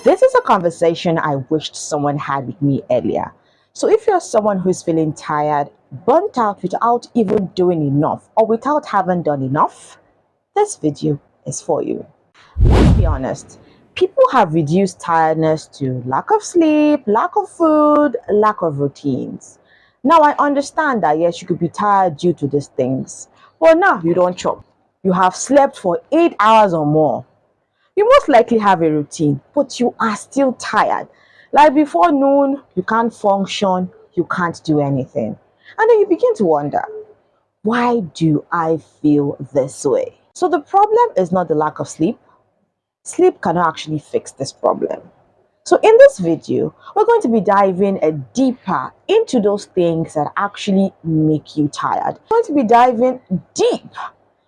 This is a conversation I wished someone had with me earlier. So, if you're someone who's feeling tired, burnt out without even doing enough or without having done enough, this video is for you. Let's be honest, people have reduced tiredness to lack of sleep, lack of food, lack of routines. Now, I understand that yes, you could be tired due to these things, but now you don't chop. You have slept for 8 hours or more. You most likely have a routine, but you are still tired. Like before noon, you can't function, you can't do anything. And then you begin to wonder, why do I feel this way? So the problem is not the lack of sleep. Sleep cannot actually fix this problem. So in this video, we're going to be diving deeper into those things that actually make you tired. We're going to be diving deep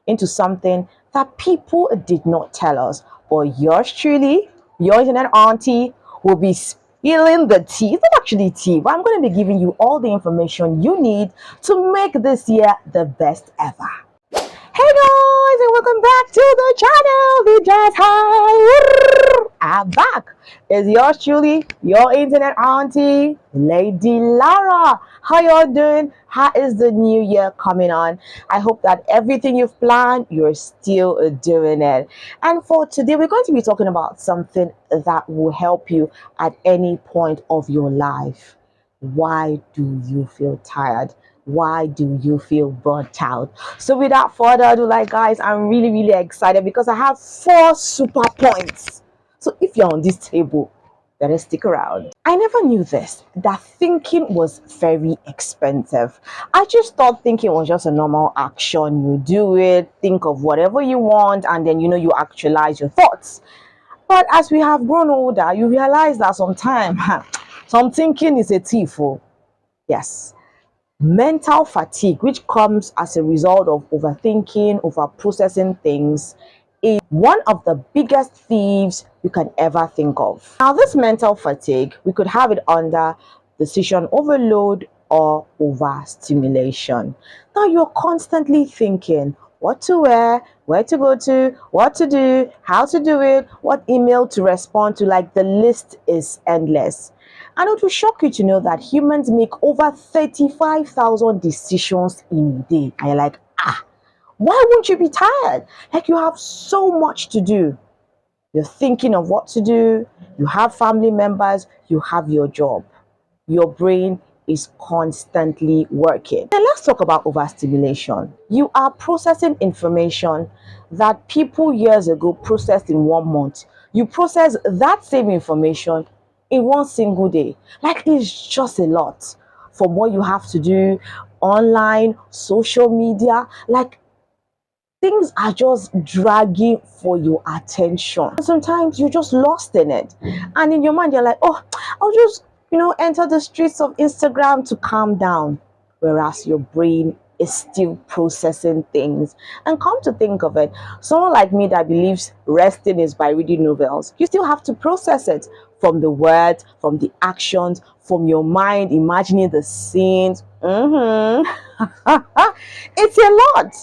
into something that people did not tell us, but yours truly, your internet auntie, will be spilling the tea. It's not actually tea, but I'm going to be giving you all the information you need to make this year the best ever. Hey guys, and welcome back to the channel. The Jazz High. I'm back. It's yours truly, your internet auntie, Lady Lara. How y'all doing? How is the new year coming on? I hope that everything you've planned, you're still doing it. And for today, we're going to be talking about something that will help you at any point of your life. Why do you feel tired? Why do you feel burnt out? So without further ado, like guys, I'm really excited because I have 4 super points. So if you're on this table, better stick around. I never knew this, that thinking was very expensive. I just thought thinking was just a normal action. You do it, think of whatever you want, and then you actualize your thoughts. But as we have grown older, you realize that sometimes some thinking is a thief. Oh. Yes. Mental fatigue, which comes as a result of overthinking, over processing things, is one of the biggest thieves you can ever think of. Now, this mental fatigue, we could have it under decision overload or overstimulation. Now, you're constantly thinking what to wear, where to go to, what to do, how to do it, what email to respond to. Like the list is endless. And it will shock you to know that humans make over 35,000 decisions in a day. And you're like, why won't you be tired? Like you have so much to do. You're thinking of what to do. You have family members. You have your job. Your brain is constantly working. And let's talk about overstimulation. You are processing information that people years ago processed in 1 month. You process that same information in one single day. Like it's just a lot from what you have to do online, social media. Like things are just dragging for your attention. Sometimes you're just lost in it. And in your mind, you're like, oh, I'll just, enter the streets of Instagram to calm down. Whereas your brain is still processing things. And come to think of it, someone like me that believes resting is by reading novels, you still have to process it from the words, from the actions, from your mind, imagining the scenes. It's a lot.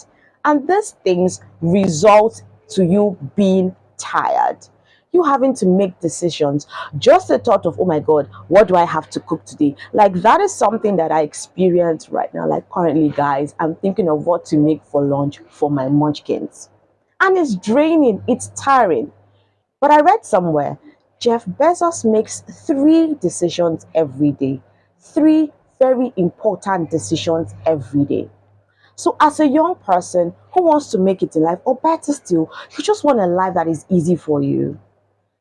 And these things result to you being tired. You having to make decisions. Just the thought of, oh my God, what do I have to cook today? Like that is something that I experience right now. Like currently, guys, I'm thinking of what to make for lunch for my munchkins. And it's draining, it's tiring. But I read somewhere, Jeff Bezos makes 3 decisions every day. 3 very important decisions every day. So as a young person who wants to make it in life, or better still, you just want a life that is easy for you,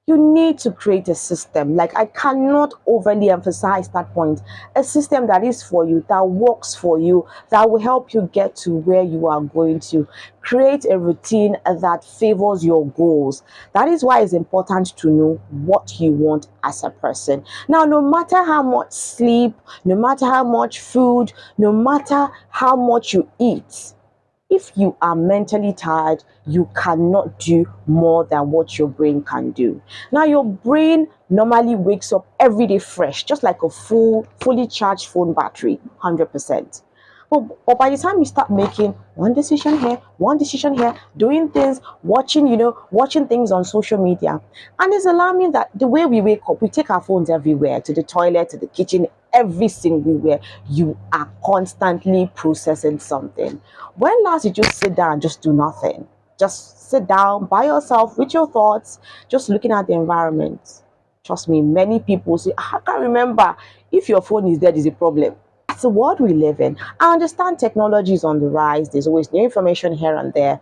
you need to create a system. Like I cannot overly emphasize that point. A system that is for you, that works for you, that will help you get to where you are going to. Create a routine that favors your goals. That is why it's important to know what you want as a person. Now, no matter how much sleep, no matter how much food, no matter how much you eat, if you are mentally tired, you cannot do more than what your brain can do. Now, your brain normally wakes up every day fresh, just like a fully charged phone battery, 100%. But by the time you start making one decision here, doing things, watching things on social media, and it's alarming that the way we wake up, we take our phones everywhere, to the toilet, to the kitchen, every single where. You are constantly processing something. When last did you sit down and just do nothing? Just sit down by yourself with your thoughts, just looking at the environment. Trust me, many people say, I can't remember. If your phone is dead, is a problem. That's the world we live in. I understand technology is on the rise, there's always new information here and there.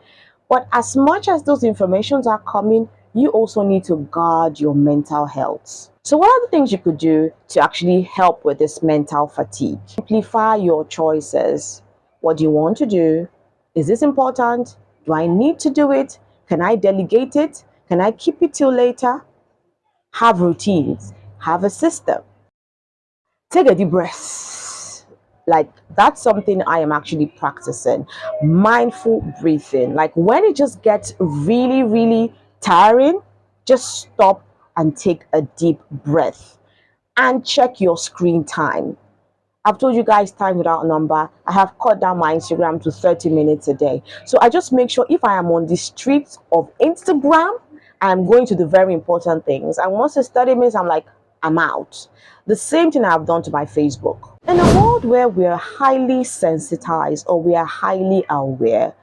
But as much as those informations are coming, you also need to guard your mental health. So, what are the things you could do to actually help with this mental fatigue? Simplify your choices. What do you want to do? Is this important? Do I need to do it? Can I delegate it? Can I keep it till later? Have routines, have a system. Take a deep breath. Like, that's something I am actually practicing. Mindful breathing. Like, when it just gets really, really tiring, just stop and take a deep breath and check your screen time. I've told you guys time without number. I have cut down my Instagram to 30 minutes a day. So I just make sure if I am on the streets of Instagram, I'm going to the very important things. And once it's 30 minutes, I'm like, I'm out. The same thing I've done to my Facebook. In a world where we are highly sensitized or we are highly aware,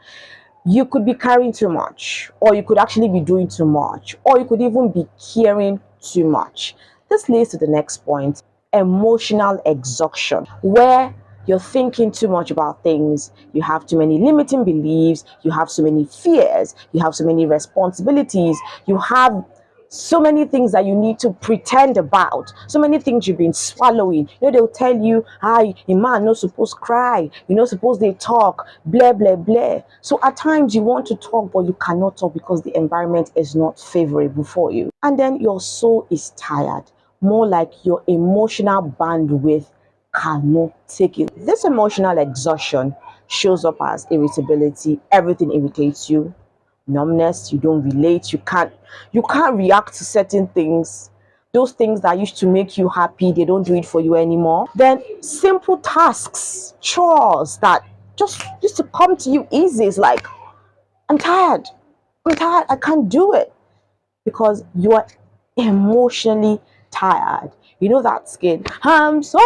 you could be carrying too much, or you could actually be doing too much, or you could even be caring too much. This leads to the next point: emotional exhaustion, where you're thinking too much about things, you have too many limiting beliefs, you have so many fears, you have so many responsibilities, you have so many things that you need to pretend about, so many things you've been swallowing. They'll tell you, hi, a man not supposed to cry, you're not supposed to talk, blah blah blah. So at times you want to talk, but you cannot talk because the environment is not favorable for you. And then your soul is tired, more like your emotional bandwidth cannot take it. This emotional exhaustion shows up as irritability. Everything irritates you. Numbness, you don't relate, you can't react to certain things. Those things that used to make you happy, they don't do it for you anymore. Then simple tasks, chores that just used to come to you easy, it's like, i'm tired I'm tired, I can't do it, because you are emotionally tired. You know that skin, I'm so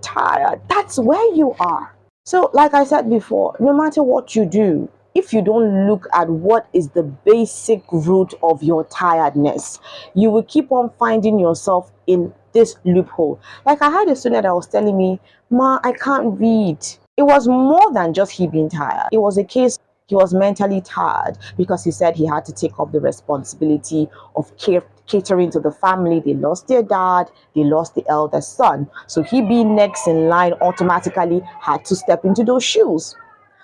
tired. That's where you are. So, like I said before, no matter what you do, if you don't look at what is the basic root of your tiredness, you will keep on finding yourself in this loophole. Like, I had a student that was telling me, Ma, I can't read. It was more than just he being tired. It was a case he was mentally tired because he said he had to take up the responsibility of catering to the family. They lost their dad, they lost the eldest son. So he being next in line automatically had to step into those shoes.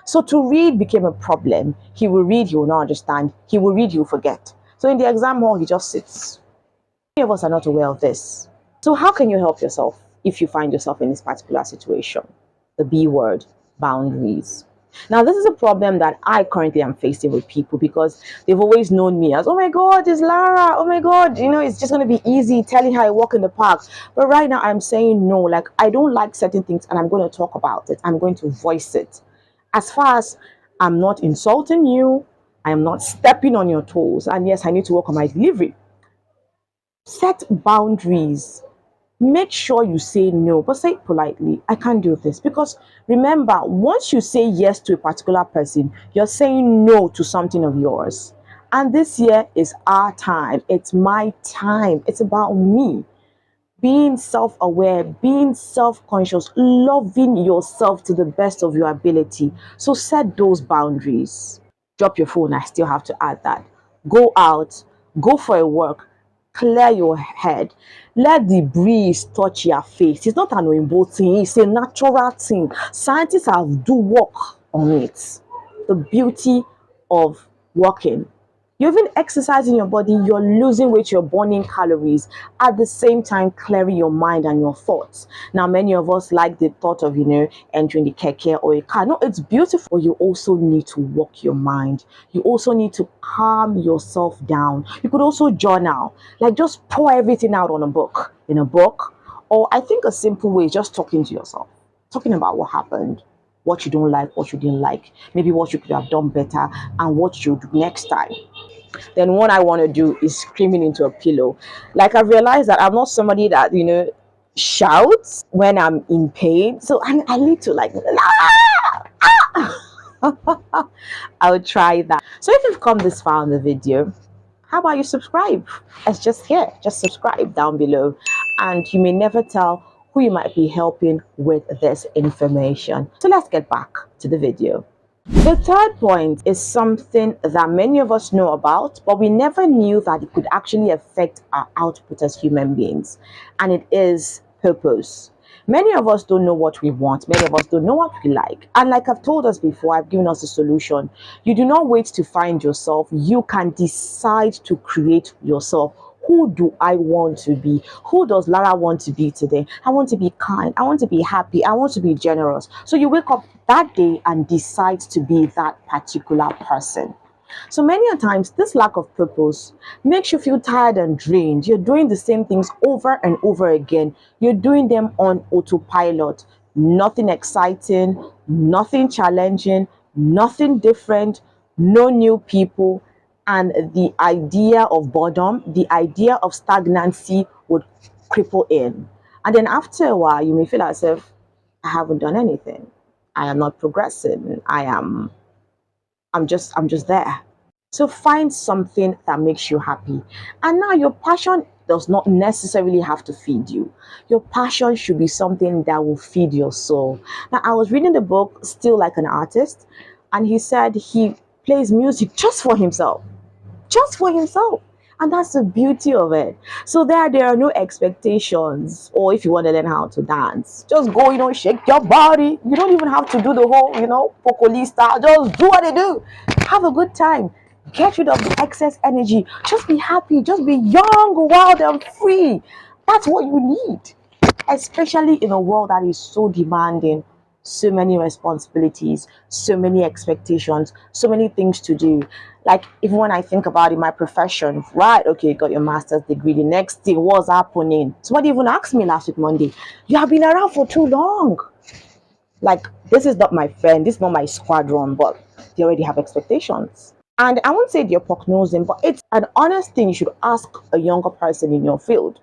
So to read became a problem. He will read, he will not understand. He will read, he will forget. So in the exam hall, he just sits. Many of us are not aware of this. So how can you help yourself if you find yourself in this particular situation? The B word, boundaries. Now, this is a problem that I currently am facing with people because they've always known me as, oh my God, it's Lara. Oh my God, it's just going to be easy telling her I walk in the park. But right now I'm saying no, like I don't like certain things and I'm going to talk about it. I'm going to voice it. As far as I'm not insulting you, I'm not stepping on your toes. And yes, I need to work on my delivery. Set boundaries. Make sure you say no, but say it politely. I can't do this. Because remember, once you say yes to a particular person, you're saying no to something of yours. And this year is our time. It's my time. It's about me. Being self-aware, being self-conscious, loving yourself to the best of your ability. So set those boundaries. Drop your phone, I still have to add that. Go out, go for a walk, clear your head. Let the breeze touch your face. It's not an Oyinbo thing, it's a natural thing. Scientists have do work on it. The beauty of walking. You're even exercising your body, you're losing weight, you're burning calories, at the same time clearing your mind and your thoughts. Now, many of us like the thought of, entering the keke or a car. No, it's beautiful. You also need to walk your mind. You also need to calm yourself down. You could also journal, like just pour everything out on a book, in a book. Or I think a simple way is just talking to yourself, talking about what happened, what you don't like, what you didn't like, maybe what you could have done better, and what you do next time. Then what I want to do is screaming into a pillow. Like I've realized that I'm not somebody that, shouts when I'm in pain. So I need to like I would try that. So if you've come this far in the video, how about you subscribe? It's just here. Just subscribe down below. And you may never tell who you might be helping with this information. So let's get back to the video. The third point is something that many of us know about, but we never knew that it could actually affect our output as human beings. And it is purpose. Many of us don't know what we want. Many of us don't know what we like. And like I've told us before, I've given us a solution. You do not wait to find yourself. You can decide to create yourself. Who do I want to be? Who does Lara want to be today? I want to be kind. I want to be happy. I want to be generous. So you wake up that day and decide to be that particular person. So many a times, this lack of purpose makes you feel tired and drained. You're doing the same things over and over again. You're doing them on autopilot. Nothing exciting, nothing challenging, nothing different, no new people. And the idea of boredom, the idea of stagnancy would cripple in. And then after a while, you may feel as if I haven't done anything. I am not progressing. I'm just there. So find something that makes you happy. And now your passion does not necessarily have to feed you. Your passion should be something that will feed your soul. Now I was reading the book Still Like an Artist, and he said he plays music just for himself. Just for himself. And that's the beauty of it. So there are no expectations. Or if you want to learn how to dance, just go, shake your body. You don't even have to do the whole, Pokoli style. Just do what they do. Have a good time. Get rid of the excess energy. Just be happy. Just be young, wild, and free. That's what you need. Especially in a world that is so demanding. So many responsibilities, so many expectations, so many things to do. Like even when I think about in my profession, right? Okay, you got your master's degree. The next thing, what's happening? Somebody even asked me last week Monday, you have been around for too long. Like this is not my friend, this is not my squadron, but they already have expectations. And I won't say they're prognosing, but it's an honest thing you should ask a younger person in your field.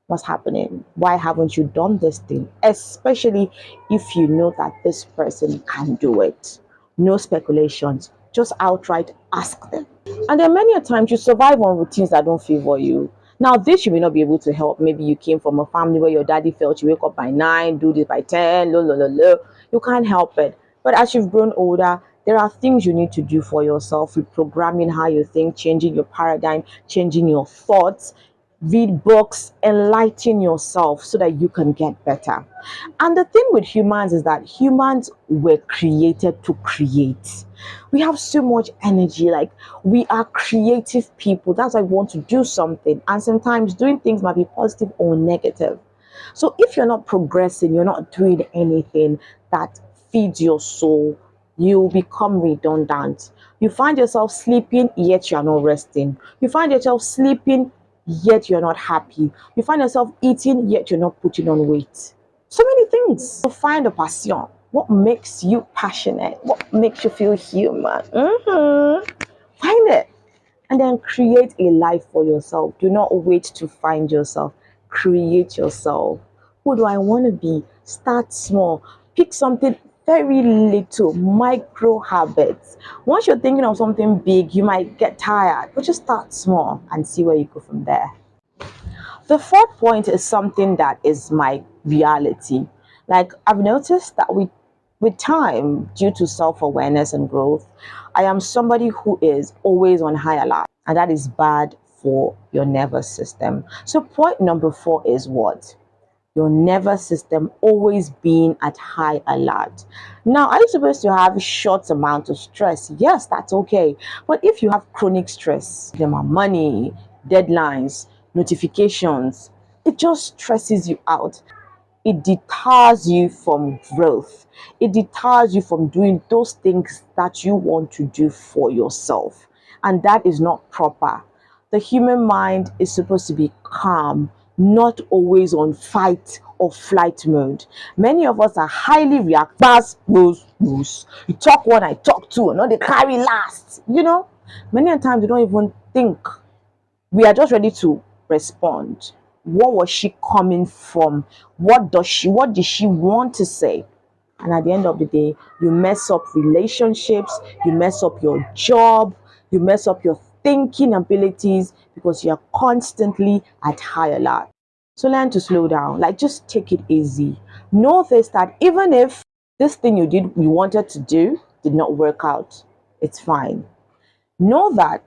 What's happening? Why haven't you done this thing? Especially if you know that this person can do it. No speculations, just outright ask them. And then many a times you survive on routines that don't favor you. Now, this you may not be able to help. Maybe you came from a family where your daddy felt you wake up by 9, do this by 10, lo, lo, lo, lo. You can't help it. But as you've grown older, there are things you need to do for yourself, reprogramming how you think, changing your paradigm, changing your thoughts. Read books, enlighten yourself so that you can get better. And the thing with humans is that humans were created to create. We have so much energy, like we are creative people. That's why we want to do something. And sometimes doing things might be positive or negative. So if you're not progressing, you're not doing anything that feeds your soul, you become redundant. You find yourself sleeping, yet you're not resting. You find yourself sleeping, yet you're not happy. You find yourself eating, yet you're not putting on weight. So many things. So find a passion. What makes you passionate? What makes you feel human? Find it. And then create a life for yourself. Do not wait to find yourself. Create yourself. Who do I want to be? Start small. Pick something very little, micro habits. Once you're thinking of something big, you might get tired, but just start small and see where you go from there. The fourth point is something that is my reality. Like I've noticed that with time, due to self-awareness and growth, I am somebody who is always on high alert, and that is bad for your nervous system. So point number 4 is what? Your nervous system always being at high alert. Now, are you supposed to have short amount of stress? Yes, that's okay. But if you have chronic stress, them are money, deadlines, notifications, it just stresses you out. It deters you from growth. It deters you from doing those things that you want to do for yourself. And that is not proper. The human mind is supposed to be calm, not always on fight or flight mode. Many of us are highly reactive. Boost. You talk one, I talk two, no, they carry last. Many times we don't even think. We are just ready to respond. What was she coming from? What did she want to say? And at the end of the day, you mess up relationships, you mess up your job, you mess up your thinking abilities because you're constantly at high alert. So learn to slow down. Like, just take it easy. Know this, that even if this thing you wanted to do did not work out, it's fine. Know that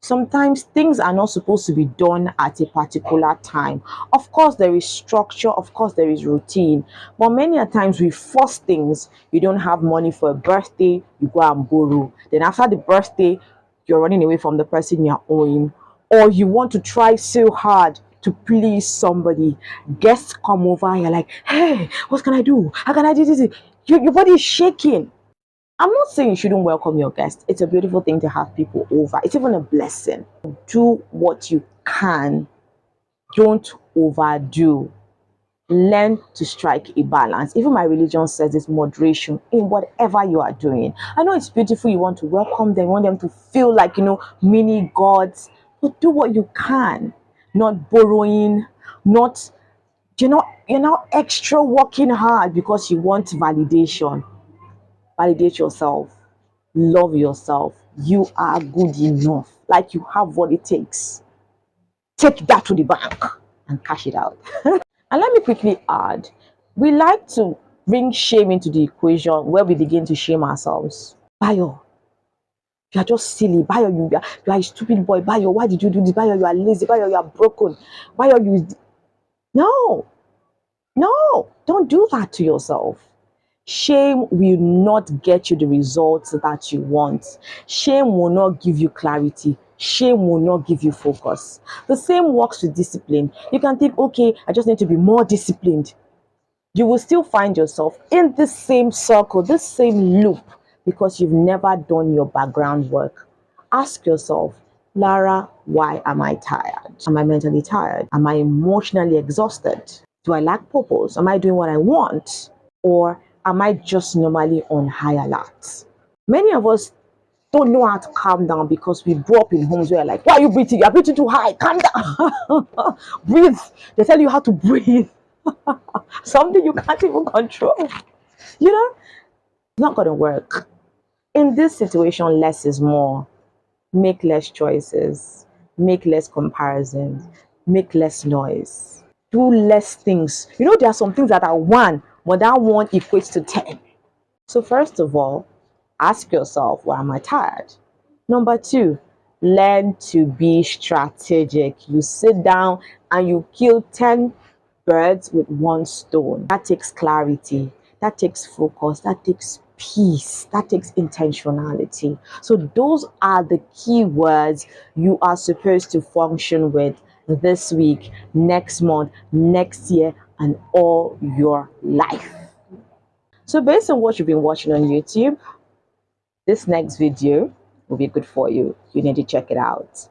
sometimes things are not supposed to be done at a particular time. Of course, there is structure, of course, there is routine, but many a times we force things. You don't have money for a birthday, you go and borrow. Then after the birthday, you're running away from the person you're owing, or you want to try so hard to please somebody. Guests come over, you're like, hey, what can I do? How can I do this? Your body is shaking. I'm not saying you shouldn't welcome your guests. It's a beautiful thing to have people over. It's even a blessing. Do what you can. Don't overdo. Learn to strike a balance. Even my religion says it's moderation in whatever you are doing. I know it's beautiful. You want to welcome them, you want them to feel like, mini gods. But do what you can. Not borrowing, not, you're not extra working hard because you want validation. Validate yourself. Love yourself. You are good enough. Like, you have what it takes. Take that to the bank and cash it out. And let me quickly add, we like to bring shame into the equation where we begin to shame ourselves. Bayo, you are just silly. Bayo, you are a stupid boy. Bayo, why did you do this? Bayo, you are lazy. Bayo, you are broken. Bayo, No, don't do that to yourself. Shame will not get you the results that you want. Shame will not give you clarity. Shame will not give you focus. The same works with discipline. You can think, okay, I just need to be more disciplined. You will still find yourself in this same circle, this same loop, because you've never done your background work. Ask yourself, Lara, why am I tired? Am I mentally tired? Am I emotionally exhausted? Do I lack purpose? Am I doing what I want? Or am I just normally on high alert? Many of us don't know how to calm down because we grew up in homes where, like, why are you breathing? You're breathing too high. Calm down. Breathe. They tell you how to breathe. Something you can't even control. It's not going to work. In this situation, less is more. Make less choices. Make less comparisons. Make less noise. Do less things. There are some things that are one, but that one equates to 10. So first of all, ask yourself, why am I tired? Number two, learn to be strategic. You sit down and you kill 10 birds with one stone. That takes clarity. That takes focus. That takes peace. That takes intentionality. So those are the key words you are supposed to function with this week, next month, next year, and all your life. So based on what you've been watching on YouTube, this next video will be good for you. You need to check it out.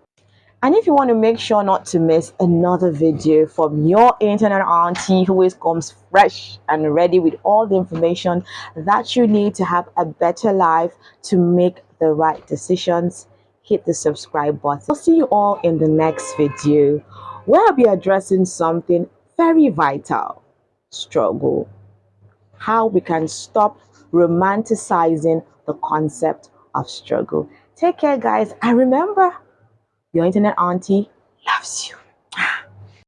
And if you want to make sure not to miss another video from your internet auntie who always comes fresh and ready with all the information that you need to have a better life, to make the right decisions, hit the subscribe button. I'll see you all in the next video where I'll be addressing something very vital: struggle. How we can stop romanticizing the concept of struggle. Take care, guys, and remember, your internet auntie loves you.